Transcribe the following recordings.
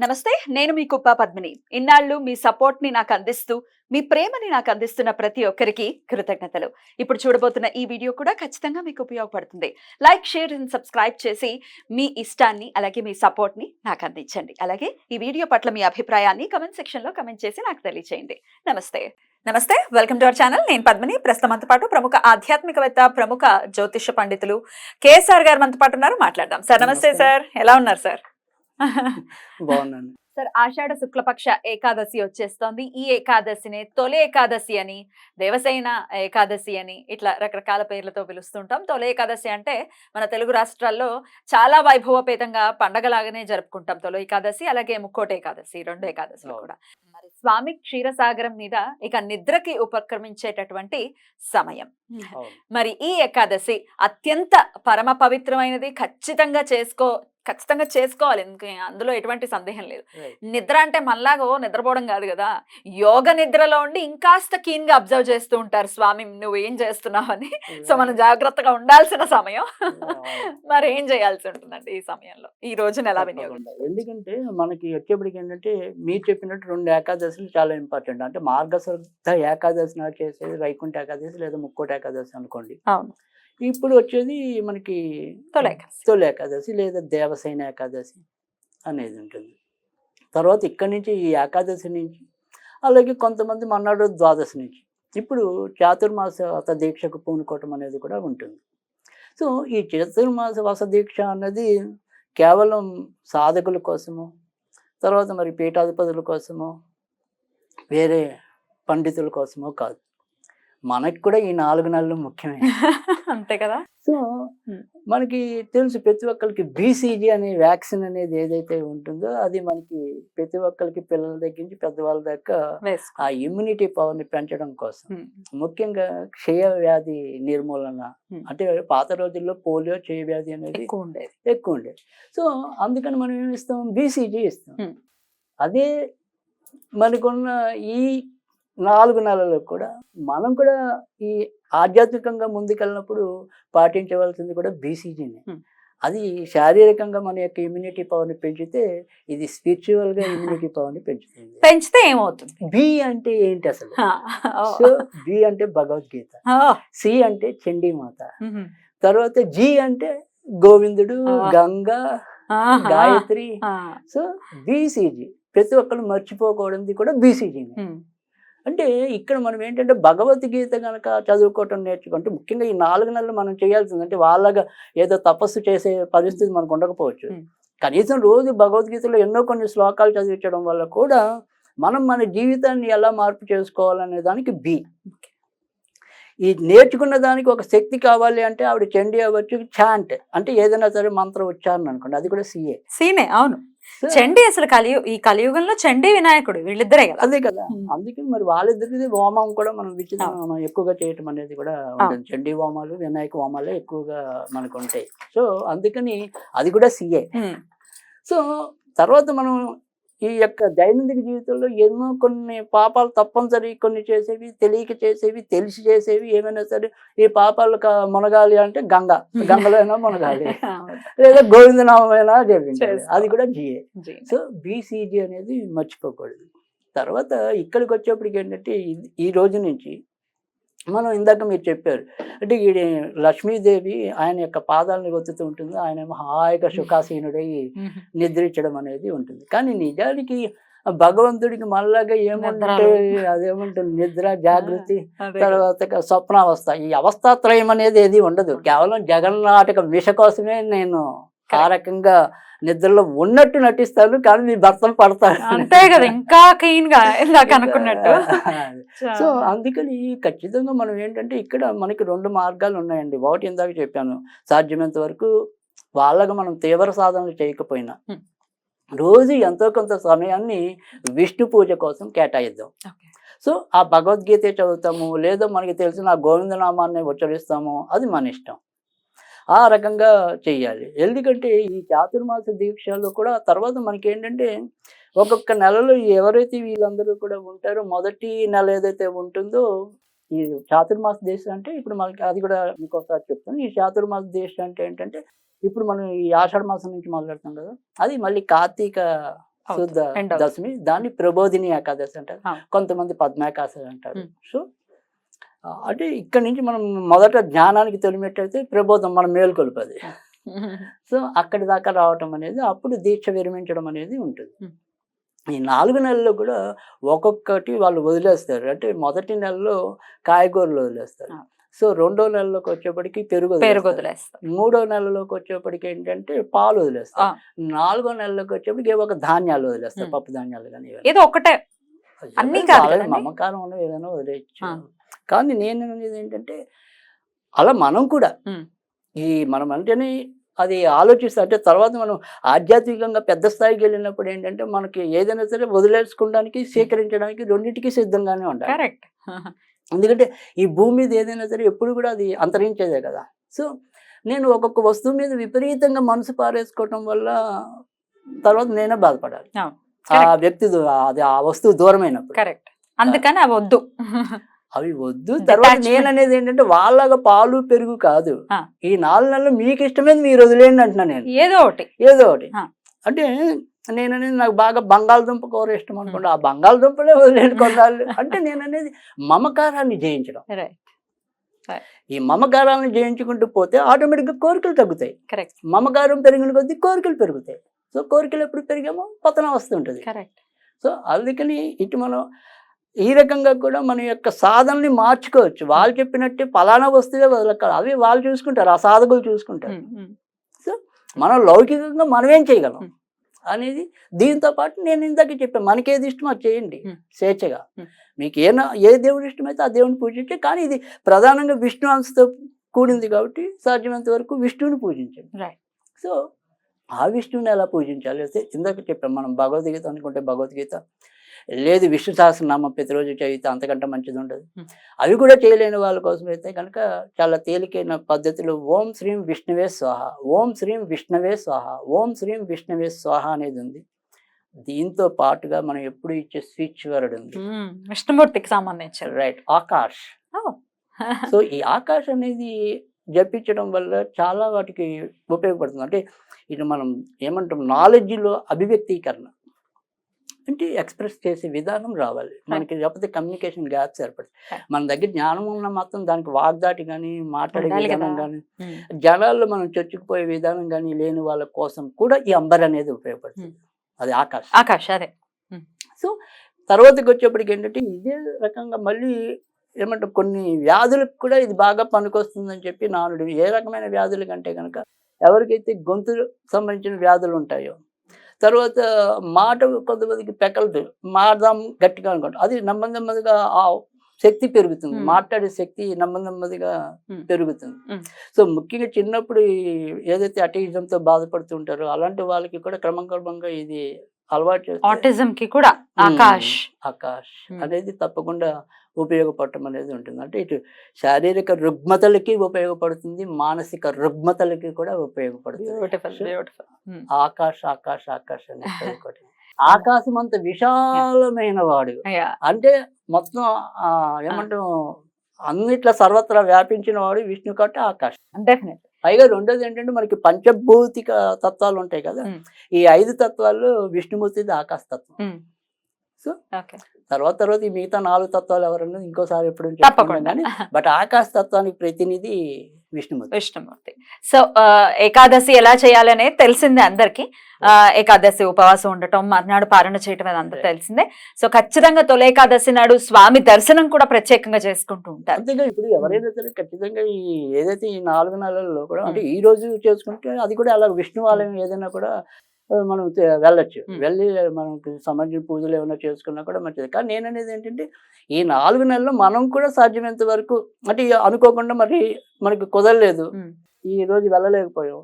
నమస్తే, నేను మీ కుప్ప పద్మిని. ఇన్నాళ్ళు మీ సపోర్ట్‌ని నాకందిస్తూ, మీ ప్రేమని నాకందిస్తున్న ప్రతి ఒక్కరికి కృతజ్ఞతలు. ఇప్పుడు చూడబోతున్న ఈ వీడియో కూడా ఖచ్చితంగా మీకు ఉపయోగపడుతుంది. లైక్, షేర్ అండ్ సబ్స్క్రైబ్ చేసి మీ ఇష్టాన్ని, అలాగే మీ సపోర్ట్‌ని నాకందించండి. అలాగే ఈ వీడియో పట్ల మీ అభిప్రాయాన్ని కామెంట్ సెక్షన్‌లో కామెంట్ చేసి నాకు తెలియజేయండి. నమస్తే. నమస్తే, వెల్కమ్ టు అవర్ ఛానల్. నేను పద్మిని. ప్రస్తుతం మనతో పాటు ప్రముఖ ఆధ్యాత్మికవేత్త, ప్రముఖ జ్యోతిష పండితులు కేఎస్ఆర్ గారు మనతో పాటు ఉన్నారు. మాట్లాడదాం. సార్ నమస్తే సార్. ఎలా ఉన్నారు సార్? బాగున్నాను. సార్, ఆషాఢ శుక్లపక్ష ఏకాదశి వచ్చేస్తోంది. ఈ ఏకాదశిని తొలి ఏకాదశి అని, దేవసేన ఏకాదశి అని ఇట్లా రకరకాల పేర్లతో పిలుస్తుంటాం. తొలి ఏకాదశి అంటే మన తెలుగు రాష్ట్రాల్లో చాలా వైభవపేతంగా పండగలాగానే జరుపుకుంటాం. తొలి ఏకాదశి అలాగే ముక్కోటి ఏకాదశి, రెండు ఏకాదశిలు కూడా. మరి స్వామి క్షీరసాగరం మీద ఇక నిద్రకి ఉపక్రమించేటటువంటి సమయం. మరి ఈ ఏకాదశి అత్యంత పరమ పవిత్రమైనది. ఖచ్చితంగా చేసుకోవాలి. అందులో ఎటువంటి సందేహం లేదు. నిద్ర అంటే మనలాగా నిద్రపోవడం కాదు కదా. యోగ నిద్రలో ఉండి ఇంకాస్త కీన్ గా అబ్జర్వ్ చేస్తూ ఉంటారు స్వామి నువ్వు ఏం చేస్తున్నావు అని. సో మనం జాగ్రత్తగా ఉండాల్సిన సమయం. మరి ఏం చేయాల్సి ఉంటుందండి ఈ సమయంలో, ఈ రోజున ఎలా వినియోగించాలి? ఎందుకంటే మనకి వచ్చేప్పటికి ఏంటంటే మీరు చెప్పినట్టు 2 ఏకాదశులు చాలా ఇంపార్టెంట్. అంటే మార్గశుద్ధ ఏకాదశి నాడు చేసేది వైకుంఠ ఏకాదశి లేదా ముక్కోటి ఏకాదశి అనుకోండి. అవును. ఇప్పుడు వచ్చేది మనకి తొలి ఏకాదశి లేదా దేవసేన ఏకాదశి అనేది ఉంటుంది. తర్వాత ఇక్కడి నుంచి ఈ ఏకాదశి నుంచి, అలాగే కొంతమంది మన్నాడు ద్వాదశి నుంచి ఇప్పుడు చాతుర్మాస వ్రత దీక్షకు పూనుకోవటం అనేది కూడా ఉంటుంది. సో ఈ చాతుర్మాస వ్రత దీక్ష అన్నది కేవలం సాధకుల కోసము, తర్వాత మరి పీఠాధిపతుల కోసమో, వేరే పండితుల కోసమో కాదు. మనకి కూడా ఈ 4 నెలలు ముఖ్యమే. అంతే కదా. సో మనకి తెలుసు ప్రతి ఒక్కరికి BCG అనే వ్యాక్సిన్ అనేది ఏదైతే ఉంటుందో అది మనకి ప్రతి ఒక్కరికి పిల్లల దగ్గర నుంచి పెద్దవాళ్ళ దాకా ఆ ఇమ్యూనిటీ పవర్ని పెంచడం కోసం, ముఖ్యంగా క్షయ వ్యాధి నిర్మూలన. అంటే పాత రోజుల్లో పోలియో, క్షయ వ్యాధి అనేది ఎక్కువ ఉండేది. సో అందుకని మనం ఏమి ఇస్తాం, BCG ఇస్తాం. అదే మనకున్న ఈ 4 నెలలు కూడా మనం కూడా ఈ ఆధ్యాత్మికంగా ముందుకెళ్ళినప్పుడు పాటించవలసింది కూడా BCGనే. అది శారీరకంగా మన యొక్క ఇమ్యూనిటీ పవర్ని పెంచితే, ఇది స్పిరిచువల్ గా ఇమ్యూనిటీ పవర్ని పెంచుతుంది. పెంచితే ఏమవుతుంది? బి అంటే ఏంటి అసలు? సో బి అంటే భగవద్గీత, సి అంటే చండీమాత, తర్వాత జి అంటే గోవిందుడు, గంగా, గాయత్రి. సో BCG ప్రతి ఒక్కరు మర్చిపోకూడదు కూడా BCGనే. అంటే ఇక్కడ మనం ఏంటంటే భగవద్గీత కనుక చదువుకోవటం నేర్చుకుంటే, ముఖ్యంగా ఈ 4 నెలలు మనం చేయాల్సింది అంటే వాళ్ళగా ఏదో తపస్సు చేసే పరిస్థితి మనకు ఉండకపోవచ్చు. కనీసం రోజు భగవద్గీతలో ఎన్నో కొన్ని శ్లోకాలు చదివించడం వల్ల కూడా మనం మన జీవితాన్ని ఎలా మార్పు చేసుకోవాలనే దానికి బి. ఈ నేర్చుకున్న దానికి ఒక శక్తి కావాలి అంటే ఆవిడ చండీ అవ్వచ్చు, చాంట్ అంటే ఏదైనా సరే మంత్ర ఉచ్చారణ అనుకోండి, అది కూడా సీనే. అవును. చండీ అసలు ఈ కలియుగంలో చండీ వినాయకుడు వీళ్ళిద్దరే కదా. అదే కదా. అందుకని మరి వాళ్ళిద్దరిది హోమం కూడా మనం ఎక్కువగా చేయటం అనేది కూడా ఉంటుంది. చండీ హోమాలు, వినాయక హోమాలే ఎక్కువగా మనకు ఉంటాయి. సో అందుకని అది కూడా సీఏ. సో తర్వాత మనం ఈ యొక్క దైనందిక జీవితంలో ఎన్నో కొన్ని పాపాలు తప్పనిసరి, కొన్ని చేసేవి తెలియక చేసేవి, తెలిసి చేసేవి, ఏమైనా సరే ఈ పాపాలు మునగాలి అంటే గంగలో అయినా మునగాలి, లేదా గోవిందనామైనా జరిగించాలి, అది కూడా జిఏ. సో BCG అనేది మర్చిపోకూడదు. తర్వాత ఇక్కడికి వచ్చేప్పటికి ఏంటంటే ఈ రోజు నుంచి మనం ఇందాక మీరు చెప్పారు అంటే ఈ లక్ష్మీదేవి ఆయన యొక్క పాదాలను ఒత్తుతూ ఉంటుంది, ఆయన హాయిగా సుఖాసీనుడై నిద్రించడం అనేది ఉంటుంది. కానీ నిజానికి భగవంతుడికి మళ్ళాగా ఏమంటే అదేమంటుంది, నిద్ర, జాగృతి, తర్వాత స్వప్నావస్థ, ఈ అవస్థాత్రయం అనేది ఏది ఉండదు. కేవలం జగన్నాటక విష కోసమే నేను ఆ రకంగా నిద్రలో ఉన్నట్టు నటిస్తాను, కానీ మీ భర్తలు పడతారు అంతే కదా, ఇంకా క్లీన్ గా అనుకున్నట్టు. సో అందుకని ఖచ్చితంగా మనం ఏంటంటే ఇక్కడ మనకి 2 మార్గాలు ఉన్నాయండి. ఒకటి ఇందాక చెప్పాను, సాధ్యమైనంత వరకు వాళ్ళగా మనం తీవ్ర సాధనలు చేయకపోయినా రోజు ఎంతో కొంత సమయాన్ని విష్ణు పూజ కోసం కేటాయిద్దాం. సో ఆ భగవద్గీత చదువుతాము, లేదా మనకి తెలిసిన గోవిందనామాన్ని ఉచ్చరిస్తాము, అది మన ఇష్టం. ఆ రకంగా చెయ్యాలి. ఎందుకంటే ఈ చాతుర్మాస దీక్షలో కూడా తర్వాత మనకి ఏంటంటే ఒక్కొక్క నెలలో ఎవరైతే వీళ్ళందరూ కూడా ఉంటారో, మొదటి నెల ఏదైతే ఉంటుందో ఈ చాతుర్మాస దీక్ష అంటే, ఇప్పుడు మనకి అది కూడా ఇంకోసారి చెప్తాను. ఈ చాతుర్మాస దీక్ష అంటే ఏంటంటే, ఇప్పుడు మనం ఈ ఆషాఢ మాసం నుంచి మొదలెడతాం కదా, అది మళ్ళీ కార్తీక శుద్ధ రెండవది. దశమి, దాన్ని ప్రబోధిని ఏకాదశి అంటారు, ఆ. కొంతమంది పద్మేకాదశి అంటారు. సో అంటే ఇక్కడ నుంచి మనం మొదట జ్ఞానానికి తొలిమెట్టయితే ప్రబోధం, మనం మేల్కొల్పది. సో అక్కడి దాకా రావటం అనేది, అప్పుడు దీక్ష విరమించడం అనేది ఉంటుంది. ఈ 4 నెలల్లో కూడా ఒక్కొక్కటి వాళ్ళు వదిలేస్తారు. అంటే మొదటి నెలలో కాయగూరలు వదిలేస్తారు. సో 2వ నెలలోకి వచ్చేప్పటికి పెరుగు వదిలేస్తారు. 3వ నెలలోకి వచ్చేప్పటికి ఏంటంటే పాలు వదిలేస్తారు. 4వ నెలలోకి వచ్చేప్పటికి ఏవో ఒక ధాన్యాలు వదిలేస్తారు, పప్పు ధాన్యాలు కానీ. ఏదో ఒకటే, అన్ని కాదు కదండి. మమకారం ఉన్న ఏదైనా వదిలేయచ్చు. కానీ నేను అనేది ఏంటంటే అలా మనం కూడా మనం అంటేనే అది ఆలోచిస్తే, అంటే తర్వాత మనం ఆధ్యాత్మికంగా పెద్ద స్థాయికి వెళ్ళినప్పుడు ఏంటంటే మనకి ఏదైనా సరే వదిలేసుకోవడానికి, స్వీకరించడానికి రెండింటికి సిద్ధంగానే ఉండాలి. కరెక్ట్. ఎందుకంటే ఈ భూమి మీద ఏదైనా సరే ఎప్పుడు కూడా అది అంతరించేదే కదా. సో నేను ఒక్కొక్క వస్తువు మీద విపరీతంగా మనసు పారేసుకోవటం వల్ల తర్వాత నేనే బాధపడాలి, ఆ వ్యక్తి అది ఆ వస్తువు దూరమైనప్పుడు. కరెక్ట్. అందుకని అవి వద్దు, అవి వద్దు. తర్వాత నేను అనేది ఏంటంటే వాళ్ళగా పాలు పెరుగు కాదు, ఈ 4 నెలలు మీకు ఇష్టమైంది మీరు వదిలేయండి అంటున్నా నేను. ఏదో ఒకటి అంటే నేను అనేది నాకు బాగా బంగాళదుంప కూర ఇష్టం అనుకోండి, ఆ బంగాళదుంపలే వదిలేండి కొన్నాళ్ళు. అంటే నేను అనేది మమకారాన్ని జయించడం. ఈ మమకారాన్ని జయించుకుంటూ పోతే ఆటోమేటిక్గా కోరికలు తగ్గుతాయి. మమకారం పెరిగిన కొద్దీ కోరికలు పెరుగుతాయి. సో కోరికలు ఎప్పుడు పెరిగామో పతనం వస్తుంటుంది. సో అందుకని ఇటు మనం ఈ రకంగా కూడా మన యొక్క సాధనని మార్చుకోవచ్చు. వాళ్ళు చెప్పినట్టే ఫలానా వస్తువే వదలకాలి, అవి వాళ్ళు చూసుకుంటారు, ఆ సాధకులు చూసుకుంటారు. సో మనం లౌకికంగా మనమేం చేయగలం అనేది. దీంతో పాటు నేను ఇందాక చెప్పాను, మనకేది ఇష్టమో అది చేయండి స్వేచ్ఛగా. మీకు ఏ దేవుడు ఇష్టమైతే ఆ దేవుని పూజించే. కానీ ఇది ప్రధానంగా విష్ణు అంశతో కూడింది కాబట్టి సాధ్యమైనంత వరకు విష్ణువుని పూజించండి. సో ఆ విష్ణువుని ఎలా పూజించాలి అయితే ఇందాక చెప్పాం, మనం భగవద్గీత అనుకుంటే భగవద్గీత, లేదు విష్ణు సహస్రనామం ప్రతిరోజు చదివితే అంతకంటే మంచిది ఉండదు. అవి కూడా చేయలేని వాళ్ళ కోసం అయితే కనుక చాలా తేలికైన పద్ధతిలో ఓం శ్రీం విష్ణువే స్వాహ, ఓం శ్రీం విష్ణువే స్వాహ, ఓం శ్రీం విష్ణువే స్వాహ అనేది ఉంది. దీంతో పాటుగా మనం ఎప్పుడు ఇచ్చే స్విచ్ వర్డ్ ఉంది, విష్ణుమూర్తికి సంబంధించి, రైట్, ఆకాష్. సో ఈ ఆకాష్ అనేది జపించడం వల్ల చాలా వాటికి ఉపయోగపడుతుంది. అంటే ఇది మనం ఏమంటాం, నాలెడ్జ్లో అభివ్యక్తీకరణ అంటే ఎక్స్ప్రెస్ చేసే విధానం రావాలి మనకి, లేకపోతే కమ్యూనికేషన్ గ్యాప్స్ ఏర్పడతాయి. మన దగ్గర జ్ఞానం ఉన్న మాత్రం దానికి వాగ్దాటి కానీ, మాట్లాడే విధానం కానీ, జనాల్లో మనం చొచ్చుకుపోయే విధానం కానీ లేని వాళ్ళ కోసం కూడా ఈ అంబర్ అనేది ఉపయోగపడుతుంది. అది ఆకాష్. అదే. సో తర్వాతకి వచ్చేప్పటికి ఏంటంటే ఇదే రకంగా మళ్ళీ ఏమంటారు, కొన్ని వ్యాధులకు కూడా ఇది బాగా పనికొస్తుందని చెప్పి నానుడు. ఏ రకమైన వ్యాధుల కంటే కనుక ఎవరికైతే గొంతు సంబంధించిన వ్యాధులు ఉంటాయో, తర్వాత మాట కొంతమందికి పెకలదు, మాట్లాడదాం గట్టిగా అనుకోండి, అది నెమ్మదిగా ఆ శక్తి పెరుగుతుంది, మాట్లాడే శక్తి నెమ్మదిగా పెరుగుతుంది. సో ముఖ్యంగా చిన్నప్పుడు ఏదైతే అటిజంతో బాధపడుతుంటారో అలాంటి వాళ్ళకి కూడా క్రమంగా ఇది అలవాటు చేస్తే ఆటిజం కి కూడా ఆకాష్ అనేది తప్పకుండా ఉపయోగపడటం అనేది ఉంటుంది. అంటే ఇటు శారీరక రుగ్మతలకి ఉపయోగపడుతుంది, మానసిక రుగ్మతలకి కూడా ఉపయోగపడుతుంది. ఆకాష్ అనేది ఒకటి. ఆకాశం అంత విశాలమైన వాడు, అంటే మొత్తం ఏమంటాం అన్నిట్లా సర్వత్రా వ్యాపించిన వాడు విష్ణు కాబట్టి ఆకాశం. పైగా రెండోది ఏంటంటే మనకి పంచభౌతిక తత్వాలు ఉంటాయి కదా, ఈ 5 తత్వాల్లో విష్ణుమూర్తిది ఆకాశ తత్వం. సో తర్వాత ఈ మిగతా 4 తత్వాలు ఎవరన్నా ఇంకోసారి ఎప్పుడు చెప్పుకుంటాం కానీ, బట్ ఆకాశ తత్వానికి ప్రతినిధి విష్ణుమూర్తి. సో ఏకాదశి ఎలా చేయాలి అనేది తెలిసిందే అందరికి. ఏకాదశి ఉపవాసం ఉండటం, మర్నాడు పారణ చేయటం అదంతా తెలిసిందే. సో ఖచ్చితంగా తొలి ఏకాదశి నాడు స్వామి దర్శనం కూడా ప్రత్యేకంగా చేసుకుంటూ ఉంటారు. అంతేగా ఇప్పుడు ఎవరైనా సరే ఖచ్చితంగా ఈ ఏదైతే ఈ 4 నెలల్లో కూడా, అంటే ఈ రోజు చేసుకుంటే అది కూడా అలా విష్ణు ఆలయం ఏదైనా కూడా మనం వెళ్ళొచ్చు, వెళ్ళి మనకి సంబంధించిన పూజలు ఏమైనా చేసుకున్నా కూడా మంచిది. కానీ నేను అనేది ఏంటంటే ఈ 4 నెలలు మనం కూడా సాధ్యమైనంత వరకు, అంటే అనుకోకుండా మరి మనకి కుదరలేదు, ఈ రోజు వెళ్ళలేకపోయాం,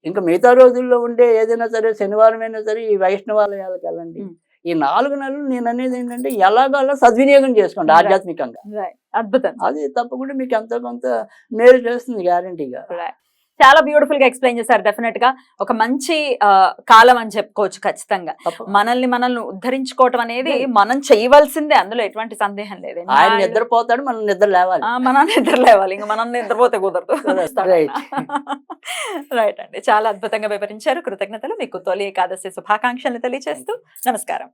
ఇంకా మిగతా రోజుల్లో ఉండే ఏదైనా సరే శనివారం అయినా సరే ఈ వైష్ణవాలయాలకు వెళ్ళండి. ఈ 4 నెలలు నేను అనేది ఏంటంటే ఎలాగోలా సద్వినియోగం చేసుకోండి ఆధ్యాత్మికంగా. అద్భుతం. అది తప్పకుండా మీకు ఎంతో కొంత మేలు చేస్తుంది గ్యారంటీగా. చాలా బ్యూటిఫుల్ గా ఎక్స్ప్లెయిన్ చేశారు. డెఫినెట్ గా ఒక మంచి కాలం అని చెప్పుకోవచ్చు ఖచ్చితంగా. మనల్ని ఉద్ధరించుకోవటం అనేది మనం చేయవలసిందే, అందులో ఎటువంటి సందేహం లేదు. ఆయన నిద్రపోతాడు, మనం నిద్ర లేవాలి. మనం నిద్ర లేవాలి, ఇంకా మనం నిద్రపోతే కుదరదు. Right. రైట్ అండి, చాలా అద్భుతంగా వివరించారు. కృతజ్ఞతలు. మీకు తొలి ఏకాదశి శుభాకాంక్షలు తెలియజేస్తూ నమస్కారం.